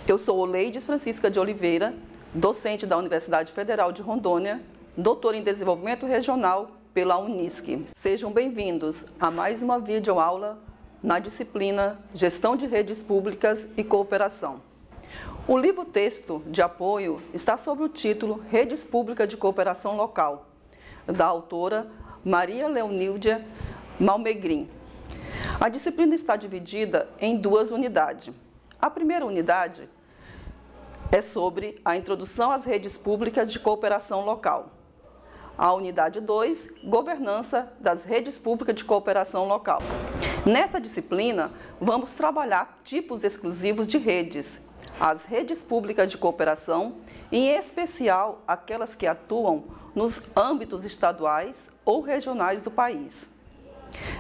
Eu sou Oleides Francisca de Oliveira, docente da Universidade Federal de Rondônia, doutora em Desenvolvimento Regional pela Unisc. Sejam bem-vindos a mais uma videoaula na disciplina Gestão de Redes Públicas e Cooperação. O livro-texto de apoio está sob o título Redes Públicas de Cooperação Local, da autora Maria Leoníldia Malmegrin. A disciplina está dividida em duas unidades. A primeira unidade é sobre a introdução às redes públicas de cooperação local. A unidade 2, governança das redes públicas de cooperação local. Nessa disciplina, vamos trabalhar tipos exclusivos de redes, as redes públicas de cooperação, em especial aquelas que atuam nos âmbitos estaduais ou regionais do país.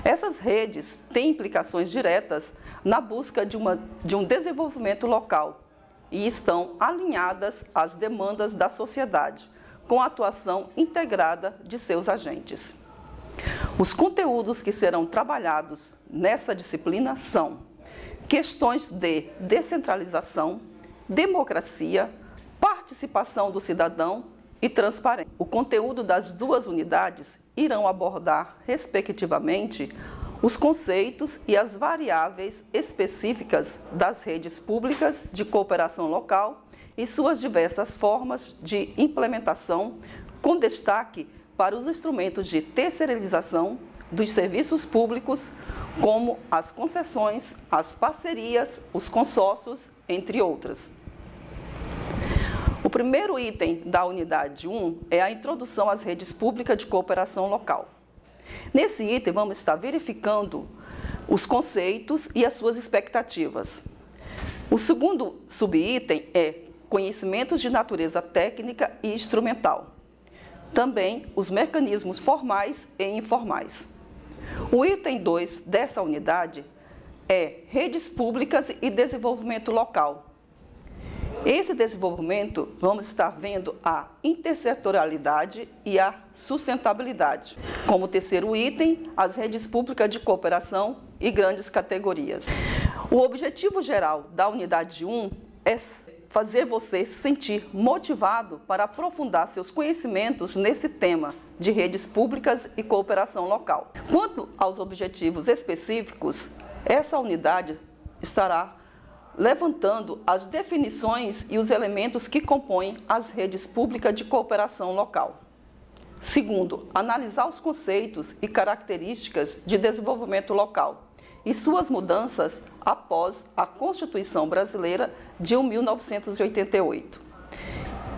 Essas redes têm implicações diretas na busca de um desenvolvimento local e estão alinhadas às demandas da sociedade, com a atuação integrada de seus agentes. Os conteúdos que serão trabalhados nessa disciplina são questões de descentralização, democracia, participação do cidadão e transparência. O conteúdo das duas unidades irão abordar, respectivamente, os conceitos e as variáveis específicas das redes públicas de cooperação local e suas diversas formas de implementação, com destaque para os instrumentos de terceirização dos serviços públicos, como as concessões, as parcerias, os consórcios, entre outras. O primeiro item da unidade 1 é a introdução às redes públicas de cooperação local. Nesse item, vamos estar verificando os conceitos e as suas expectativas. O segundo subitem é conhecimentos de natureza técnica e instrumental. Também os mecanismos formais e informais. O item 2 dessa unidade é redes públicas e desenvolvimento local. Esse desenvolvimento, vamos estar vendo a intersetorialidade e a sustentabilidade. Como terceiro item, as redes públicas de cooperação e grandes categorias. O objetivo geral da unidade 1 é fazer você se sentir motivado para aprofundar seus conhecimentos nesse tema de redes públicas e cooperação local. Quanto aos objetivos específicos, essa unidade estará levantando as definições e os elementos que compõem as redes públicas de cooperação local. Segundo, analisar os conceitos e características de desenvolvimento local e suas mudanças após a Constituição Brasileira de 1988.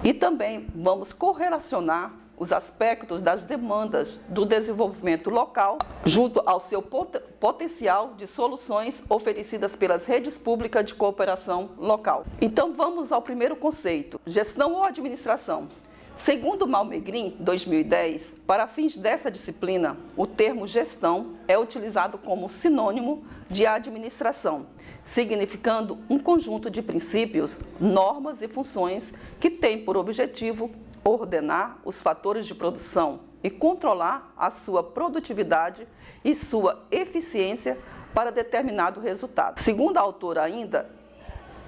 E também vamos correlacionar os aspectos das demandas do desenvolvimento local junto ao seu potencial de soluções oferecidas pelas redes públicas de cooperação local. Então vamos ao primeiro conceito, gestão ou administração. Segundo Malmegrin, 2010, para fins dessa disciplina, o termo gestão é utilizado como sinônimo de administração, significando um conjunto de princípios, normas e funções que tem por objetivo ordenar os fatores de produção e controlar a sua produtividade e sua eficiência para determinado resultado. Segundo a autora ainda,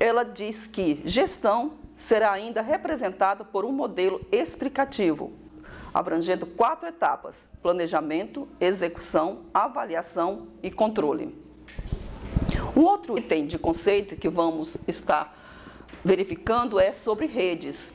ela diz que gestão será ainda representada por um modelo explicativo, abrangendo 4 etapas: planejamento, execução, avaliação e controle. Um outro item de conceito que vamos estar verificando é sobre redes,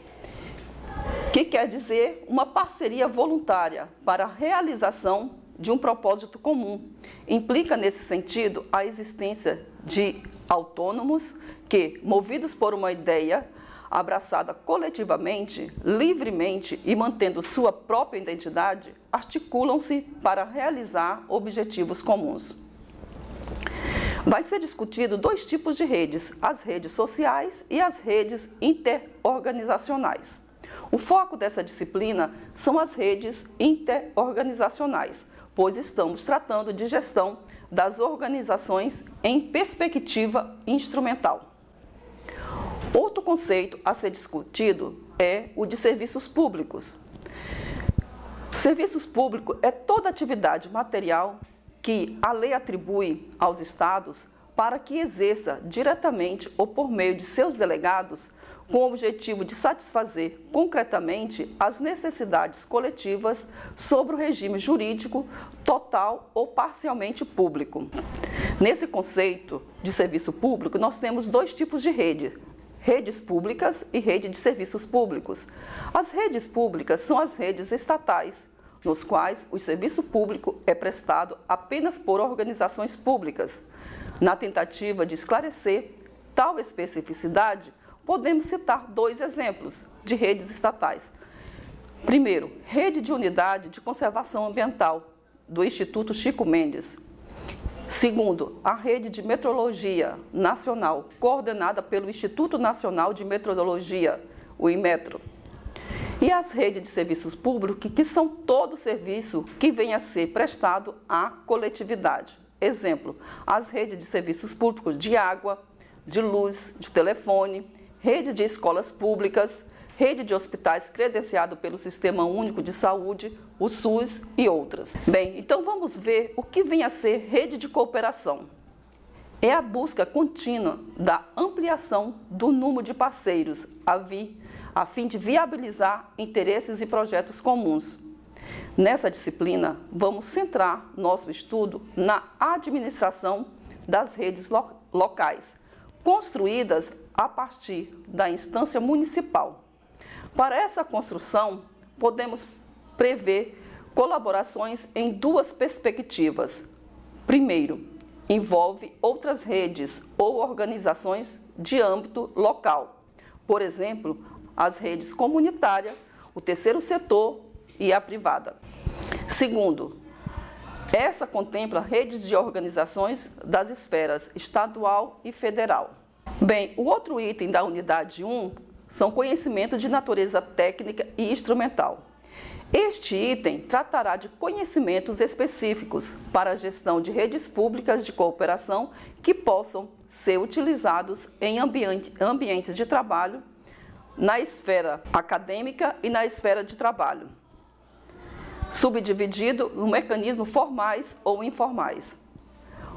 que quer dizer uma parceria voluntária para a realização de um propósito comum. Implica, nesse sentido, a existência de autônomos que, movidos por uma ideia abraçada coletivamente, livremente e mantendo sua própria identidade, articulam-se para realizar objetivos comuns. Vai ser discutido 2 tipos de redes, as redes sociais e as redes interorganizacionais. O foco dessa disciplina são as redes interorganizacionais, pois estamos tratando de gestão das organizações em perspectiva instrumental. Outro conceito a ser discutido é o de serviços públicos. Serviços públicos é toda atividade material que a lei atribui aos estados para que exerça diretamente ou por meio de seus delegados, com o objetivo de satisfazer concretamente as necessidades coletivas sobre o regime jurídico total ou parcialmente público. Nesse conceito de serviço público, nós temos dois tipos de rede: redes públicas e rede de serviços públicos. As redes públicas são as redes estatais, nos quais o serviço público é prestado apenas por organizações públicas. Na tentativa de esclarecer tal especificidade, podemos citar dois exemplos de redes estatais. Primeiro, Rede de Unidade de Conservação Ambiental, do Instituto Chico Mendes. Segundo, a Rede de Metrologia Nacional, coordenada pelo Instituto Nacional de Metrologia, o INMETRO. E as redes de serviços públicos, que são todo serviço que venha a ser prestado à coletividade. Exemplo, as redes de serviços públicos de água, de luz, de telefone, rede de escolas públicas, rede de hospitais credenciado pelo Sistema Único de Saúde, o SUS e outras. Bem, então vamos ver o que vem a ser rede de cooperação. É a busca contínua da ampliação do número de parceiros a fim de viabilizar interesses e projetos comuns. Nessa disciplina, vamos centrar nosso estudo na administração das redes locais, construídas a partir da instância municipal. Para essa construção, podemos prever colaborações em duas perspectivas. Primeiro, envolve outras redes ou organizações de âmbito local, por exemplo, as redes comunitárias, o terceiro setor e a privada. Segundo, essa contempla redes de organizações das esferas estadual e federal. Bem, o outro item da unidade 1 são conhecimentos de natureza técnica e instrumental. Este item tratará de conhecimentos específicos para a gestão de redes públicas de cooperação que possam ser utilizados em ambientes de trabalho, na esfera acadêmica e na esfera de trabalho, subdividido no mecanismos formais ou informais.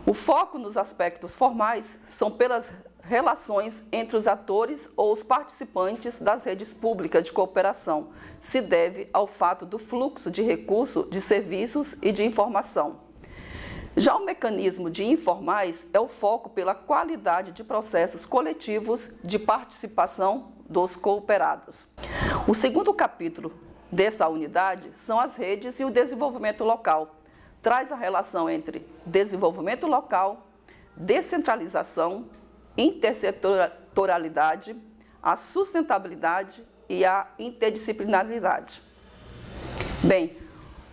O foco nos aspectos formais são pelas relações entre os atores ou os participantes das redes públicas de cooperação, se deve ao fato do fluxo de recursos, de serviços e de informação. Já o mecanismo de informais é o foco pela qualidade de processos coletivos de participação dos cooperados. O segundo capítulo dessa unidade são as redes e o desenvolvimento local. Traz a relação entre desenvolvimento local, descentralização, intersetorialidade, a sustentabilidade e a interdisciplinaridade. Bem,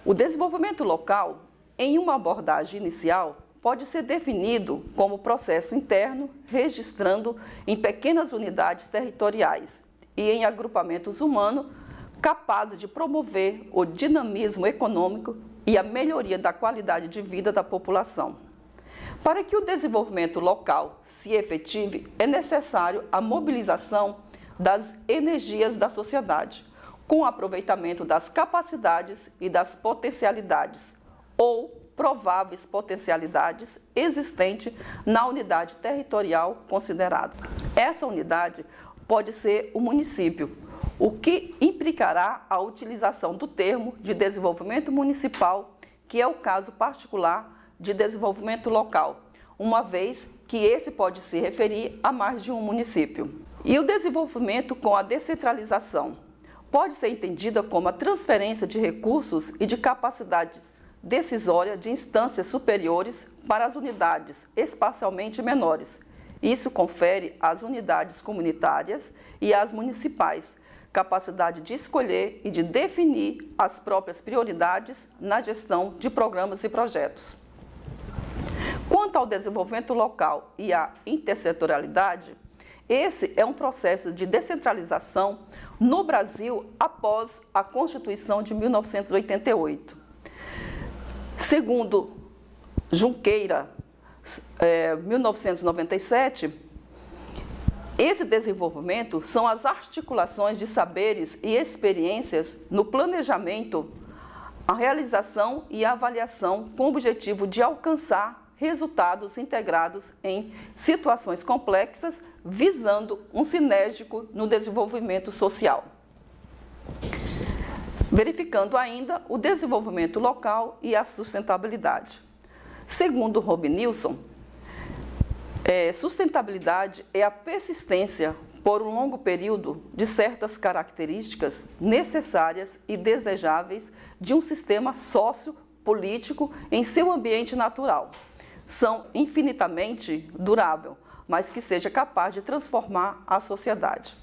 o desenvolvimento local, em uma abordagem inicial, pode ser definido como processo interno, registrando em pequenas unidades territoriais e em agrupamentos humanos capazes de promover o dinamismo econômico e a melhoria da qualidade de vida da população. Para que o desenvolvimento local se efetive, é necessário a mobilização das energias da sociedade, com o aproveitamento das capacidades e das potencialidades, ou prováveis potencialidades existentes na unidade territorial considerada. Essa unidade pode ser o município, o que implicará a utilização do termo de desenvolvimento municipal, que é o caso particular de desenvolvimento local, uma vez que esse pode se referir a mais de um município. E o desenvolvimento com a descentralização pode ser entendida como a transferência de recursos e de capacidade decisória de instâncias superiores para as unidades espacialmente menores. Isso confere às unidades comunitárias e às municipais capacidade de escolher e de definir as próprias prioridades na gestão de programas e projetos. Quanto ao desenvolvimento local e à intersetorialidade, esse é um processo de descentralização no Brasil após a Constituição de 1988. Segundo Junqueira, 1997, esse desenvolvimento são as articulações de saberes e experiências no planejamento, a realização e a avaliação com o objetivo de alcançar resultados integrados em situações complexas, visando um sinérgico no desenvolvimento social. Verificando ainda o desenvolvimento local e a sustentabilidade. Segundo Robinilson, sustentabilidade é a persistência por um longo período de certas características necessárias e desejáveis de um sistema sociopolítico em seu ambiente natural. São infinitamente durável, mas que seja capaz de transformar a sociedade.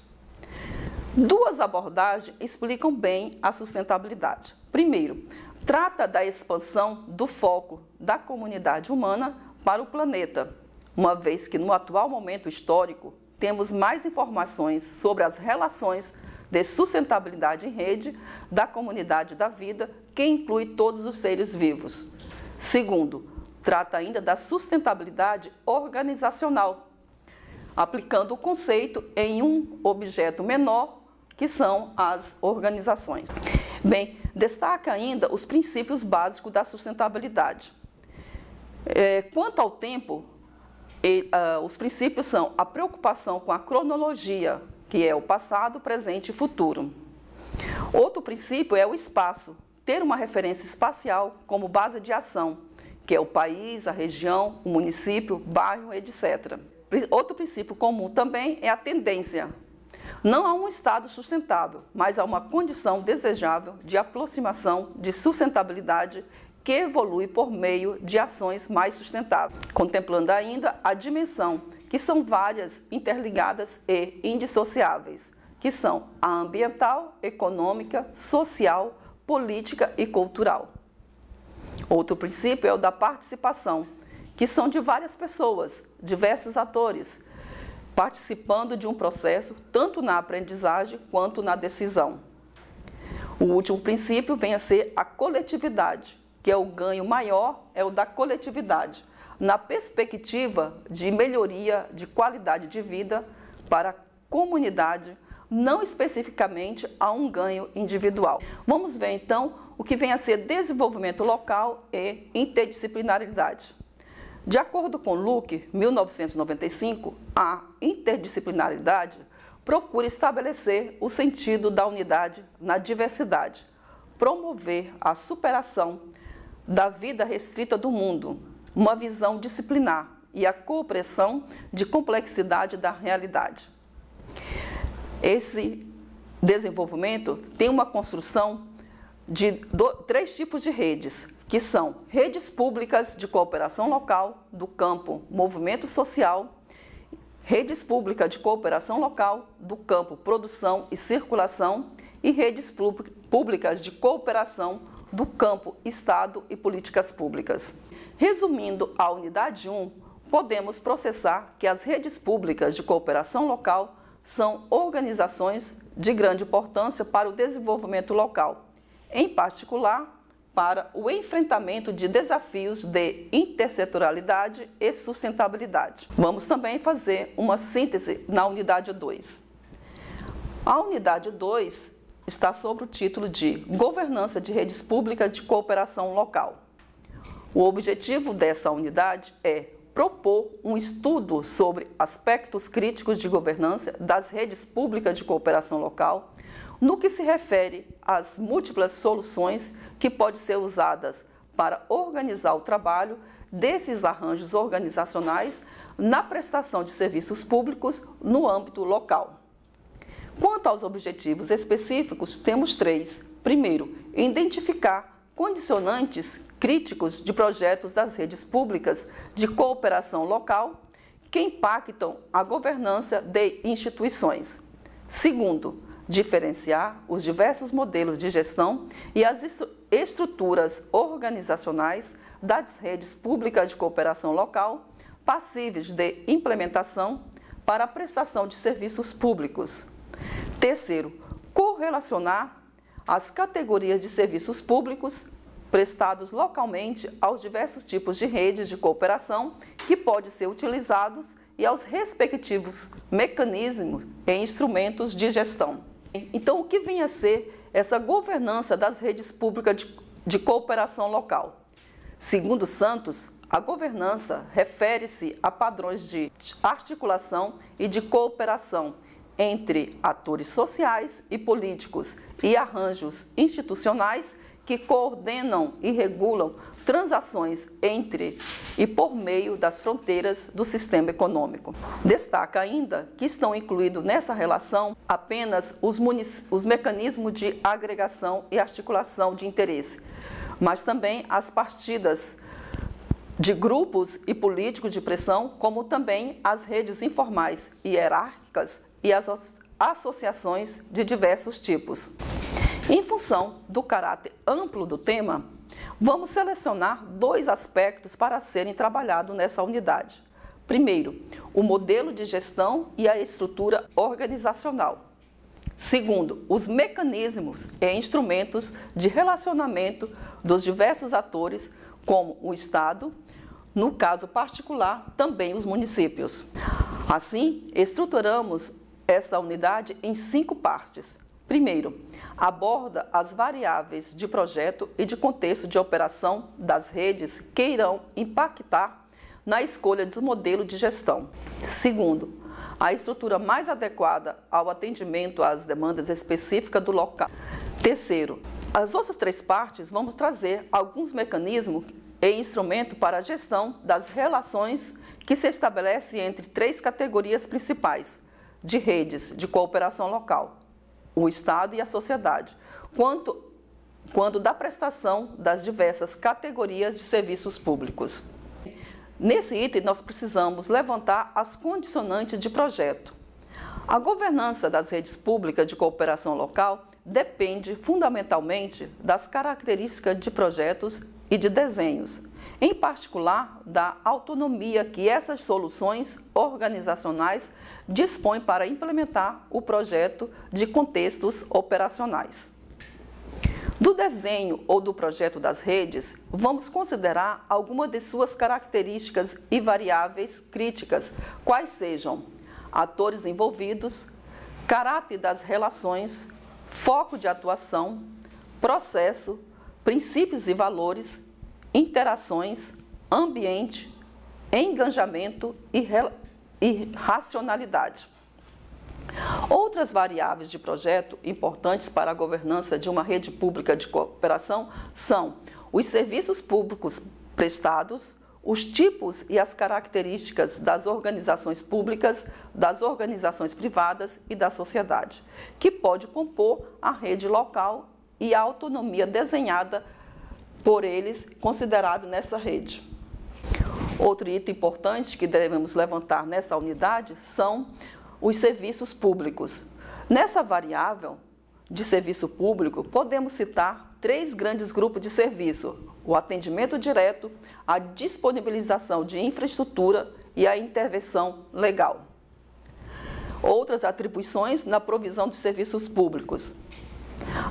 Duas abordagens explicam bem a sustentabilidade. Primeiro, trata da expansão do foco da comunidade humana para o planeta, uma vez que no atual momento histórico temos mais informações sobre as relações de sustentabilidade em rede da comunidade da vida, que inclui todos os seres vivos. Segundo, trata ainda da sustentabilidade organizacional, aplicando o conceito em um objeto menor, que são as organizações. Bem, destaca ainda os princípios básicos da sustentabilidade. Quanto ao tempo, os princípios são a preocupação com a cronologia, que é o passado, presente e futuro. Outro princípio é o espaço, ter uma referência espacial como base de ação, que é o país, a região, o município, bairro, etc. Outro princípio comum também é a tendência. Não há um estado sustentável, mas há uma condição desejável de aproximação de sustentabilidade que evolui por meio de ações mais sustentáveis, contemplando ainda a dimensão, que são várias, interligadas e indissociáveis, que são a ambiental, econômica, social, política e cultural. Outro princípio é o da participação, que são de várias pessoas, diversos atores, participando de um processo, tanto na aprendizagem quanto na decisão. O último princípio vem a ser a coletividade, que é o ganho maior, é o da coletividade, na perspectiva de melhoria de qualidade de vida para a comunidade, não especificamente a um ganho individual. Vamos ver então o que vem a ser desenvolvimento local e interdisciplinaridade. De acordo com Luque, 1995, a interdisciplinaridade procura estabelecer o sentido da unidade na diversidade, promover a superação da vida restrita do mundo, uma visão disciplinar e a compreensão de complexidade da realidade. Esse desenvolvimento tem uma construção de três tipos de redes, que são redes públicas de cooperação local do campo movimento social, redes públicas de cooperação local do campo produção e circulação e redes públicas de cooperação do campo Estado e políticas públicas. Resumindo a unidade 1, podemos processar que as redes públicas de cooperação local são organizações de grande importância para o desenvolvimento local, em particular para o enfrentamento de desafios de intersetorialidade e sustentabilidade. Vamos também fazer uma síntese na unidade 2. A unidade 2 está sob o título de Governança de Redes Públicas de Cooperação Local. O objetivo dessa unidade é propor um estudo sobre aspectos críticos de governança das redes públicas de cooperação local, no que se refere às múltiplas soluções que podem ser usadas para organizar o trabalho desses arranjos organizacionais na prestação de serviços públicos no âmbito local. Quanto aos objetivos específicos, temos três. Primeiro, identificar condicionantes críticos de projetos das redes públicas de cooperação local que impactam a governança de instituições. Segundo, diferenciar os diversos modelos de gestão e as estruturas organizacionais das redes públicas de cooperação local passíveis de implementação para a prestação de serviços públicos. Terceiro, correlacionar as categorias de serviços públicos prestados localmente aos diversos tipos de redes de cooperação que podem ser utilizados e aos respectivos mecanismos e instrumentos de gestão. Então, o que vem a ser essa governança das redes públicas de cooperação local? Segundo Santos, A governança refere-se a padrões de articulação e de cooperação entre atores sociais e políticos e arranjos institucionais que coordenam e regulam transações entre e por meio das fronteiras do sistema econômico. Destaca ainda que estão incluídos nessa relação apenas os mecanismos de agregação e articulação de interesse, mas também as partidas de grupos e políticos de pressão, como também as redes informais e hierárquicas e as associações de diversos tipos. Em função do caráter amplo do tema, vamos selecionar 2 aspectos para serem trabalhados nessa unidade. Primeiro, o modelo de gestão e a estrutura organizacional. Segundo, os mecanismos e instrumentos de relacionamento dos diversos atores, como o Estado, no caso particular, também os municípios. Assim, estruturamos esta unidade em 5 partes. Primeiro, aborda as variáveis de projeto e de contexto de operação das redes que irão impactar na escolha do modelo de gestão. Segundo, a estrutura mais adequada ao atendimento às demandas específicas do local. Terceiro, as outras 3 partes vamos trazer alguns mecanismos e instrumento para a gestão das relações que se estabelece entre 3 categorias principais de redes de cooperação local, o Estado e a sociedade, quando da prestação das diversas categorias de serviços públicos. Nesse item, nós precisamos levantar as condicionantes de projeto. A governança das redes públicas de cooperação local depende fundamentalmente das características de projetos e de desenhos, em particular da autonomia que essas soluções organizacionais dispõem para implementar o projeto de contextos operacionais. Do desenho ou do projeto das redes, vamos considerar algumas de suas características e variáveis críticas, quais sejam atores envolvidos, caráter das relações, foco de atuação, processo, princípios e valores, interações, ambiente, engajamento e racionalidade. Outras variáveis de projeto importantes para a governança de uma rede pública de cooperação são os serviços públicos prestados, os tipos e as características das organizações públicas, das organizações privadas e da sociedade, que pode compor a rede local e a autonomia desenhada por eles, considerado nessa rede. Outro item importante que devemos levantar nessa unidade são os serviços públicos. Nessa variável de serviço público, podemos citar 3 grandes grupos de serviço: o atendimento direto, a disponibilização de infraestrutura e a intervenção legal. Outras atribuições na provisão de serviços públicos.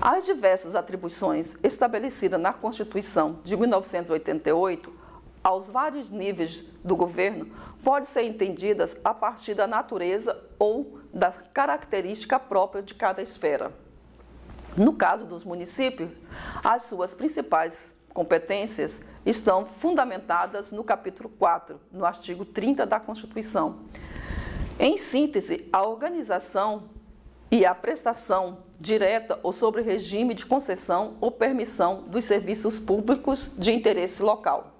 As diversas atribuições estabelecidas na Constituição de 1988, aos vários níveis do governo, podem ser entendidas a partir da natureza ou da característica própria de cada esfera. No caso dos municípios, as suas principais competências estão fundamentadas no capítulo 4, no artigo 30 da Constituição. Em síntese, a organização e a prestação direta ou sobre regime de concessão ou permissão dos serviços públicos de interesse local.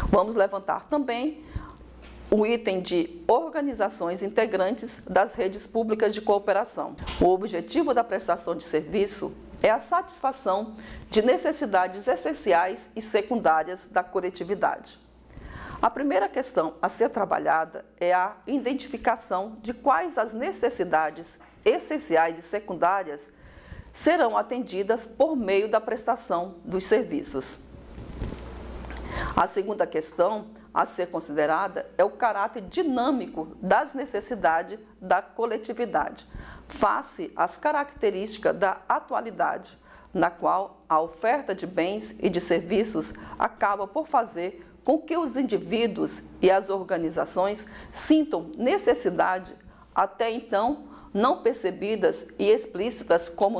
Vamos levantar também o item de organizações integrantes das redes públicas de cooperação. O objetivo da prestação de serviço é a satisfação de necessidades essenciais e secundárias da coletividade. A primeira questão a ser trabalhada é a identificação de quais as necessidades essenciais e secundárias serão atendidas por meio da prestação dos serviços. A segunda questão a ser considerada é o caráter dinâmico das necessidades da coletividade, face às características da atualidade, na qual a oferta de bens e de serviços acaba por fazer com que os indivíduos e as organizações sintam necessidade, até então não percebidas e explícitas como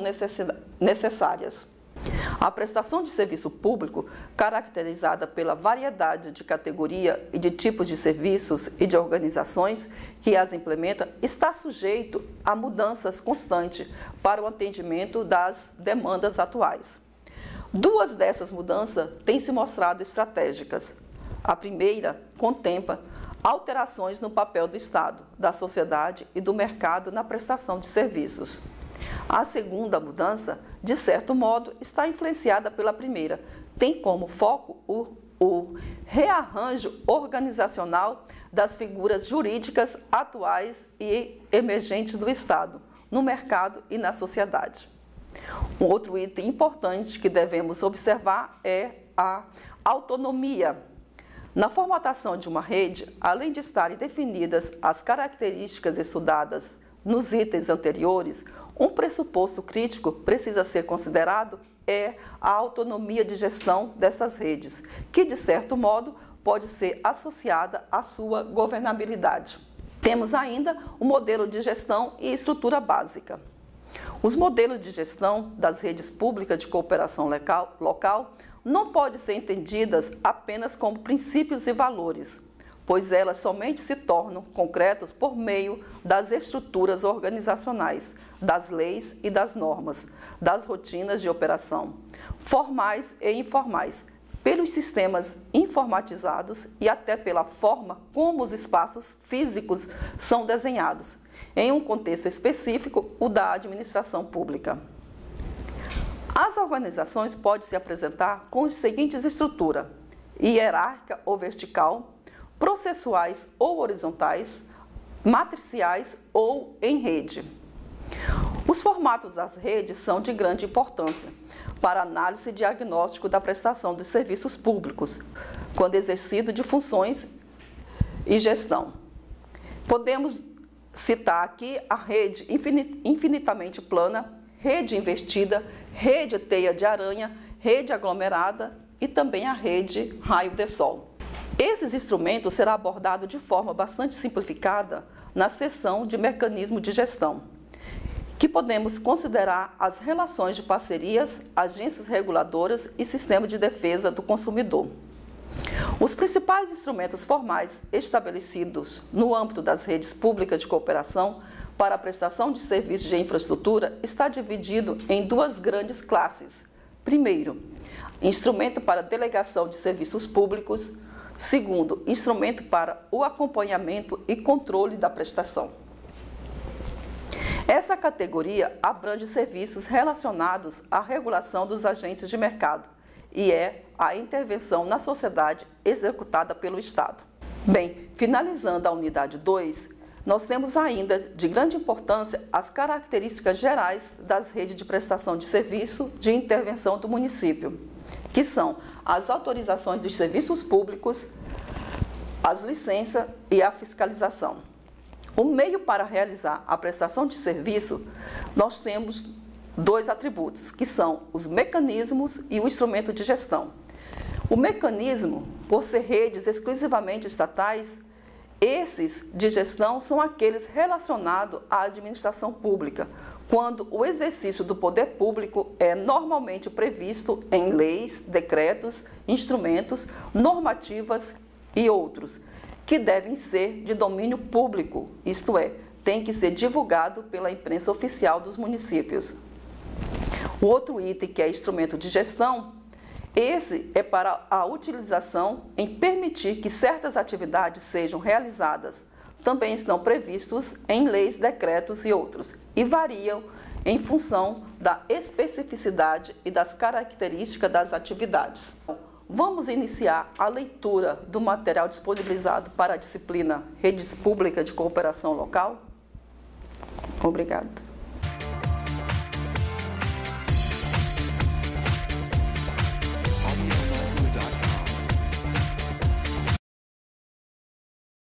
necessárias. A prestação de serviço público, caracterizada pela variedade de categoria e de tipos de serviços e de organizações que as implementa, está sujeito a mudanças constantes para o atendimento das demandas atuais. Duas dessas mudanças têm se mostrado estratégicas. A primeira contempla alterações no papel do Estado, da sociedade e do mercado na prestação de serviços. A segunda mudança, de certo modo, está influenciada pela primeira. Tem como foco o rearranjo organizacional das figuras jurídicas atuais e emergentes do Estado, no mercado e na sociedade. Um outro item importante que devemos observar é a autonomia. Na formatação de uma rede, além de estarem definidas as características estudadas nos itens anteriores, um pressuposto crítico precisa ser considerado é a autonomia de gestão dessas redes, que, de certo modo, pode ser associada à sua governabilidade. Temos ainda o modelo de gestão e estrutura básica. Os modelos de gestão das redes públicas de cooperação local não podem ser entendidas apenas como princípios e valores, pois elas somente se tornam concretas por meio das estruturas organizacionais, das leis e das normas, das rotinas de operação, formais e informais, pelos sistemas informatizados e até pela forma como os espaços físicos são desenhados, em um contexto específico, o da administração pública. As organizações podem se apresentar com as seguintes estruturas: hierárquica ou vertical, processuais ou horizontais, matriciais ou em rede. Os formatos das redes são de grande importância para análise e diagnóstico da prestação dos serviços públicos, quando exercido de funções e gestão. Podemos citar aqui a rede infinitamente plana, rede investida, rede teia de aranha, rede aglomerada e também a rede raio de sol. Esses instrumentos serão abordados de forma bastante simplificada na seção de mecanismo de gestão, que podemos considerar as relações de parcerias, agências reguladoras e sistema de defesa do consumidor. Os principais instrumentos formais estabelecidos no âmbito das redes públicas de cooperação para a prestação de serviços de infraestrutura está dividido em duas grandes classes. Primeiro, instrumento para delegação de serviços públicos. Segundo, instrumento para o acompanhamento e controle da prestação. Essa categoria abrange serviços relacionados à regulação dos agentes de mercado e é a intervenção na sociedade executada pelo Estado. Bem, finalizando a unidade 2, nós temos ainda de grande importância as características gerais das redes de prestação de serviço de intervenção do município, que são as autorizações dos serviços públicos, as licenças e a fiscalização. O meio para realizar a prestação de serviço, nós temos dois atributos, que são os mecanismos e o instrumento de gestão. O mecanismo, por ser redes exclusivamente estatais, esses de gestão são aqueles relacionados à administração pública, quando o exercício do poder público é normalmente previsto em leis, decretos, instrumentos, normativas e outros, que devem ser de domínio público, isto é, tem que ser divulgado pela imprensa oficial dos municípios. O outro item, que é instrumento de gestão, esse é para a utilização em permitir que certas atividades sejam realizadas. Também estão previstos em leis, decretos e outros, e variam em função da especificidade e das características das atividades. Vamos iniciar a leitura do material disponibilizado para a disciplina Redes Públicas de Cooperação Local? Obrigada.